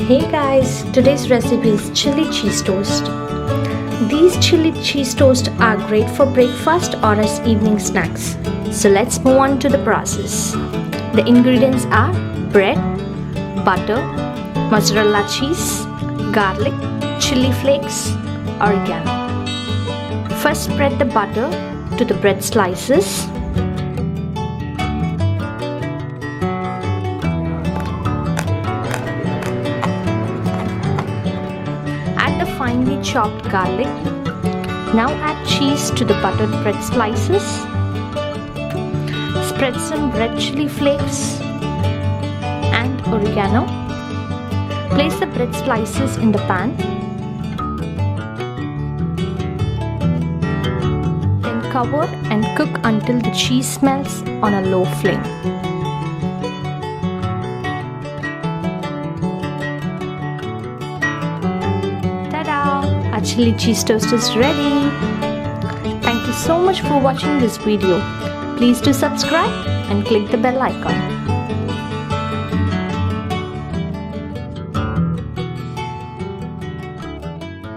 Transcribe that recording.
Hey guys, today's recipe is chili cheese toast. These chili cheese toast are great for breakfast or as evening snacks. So let's move on to the process. The ingredients are bread, butter, mozzarella cheese, garlic, chili flakes, oregano. First spread the butter to the bread slices. Add the finely chopped garlic. Now add cheese to the buttered bread slices. Spread some red chili flakes and oregano. Place the bread slices in the pan. Then cover and cook until the cheese melts on a low flame. Our chili cheese toast is ready. Thank you so much for watching this video. Please do subscribe and click the bell icon.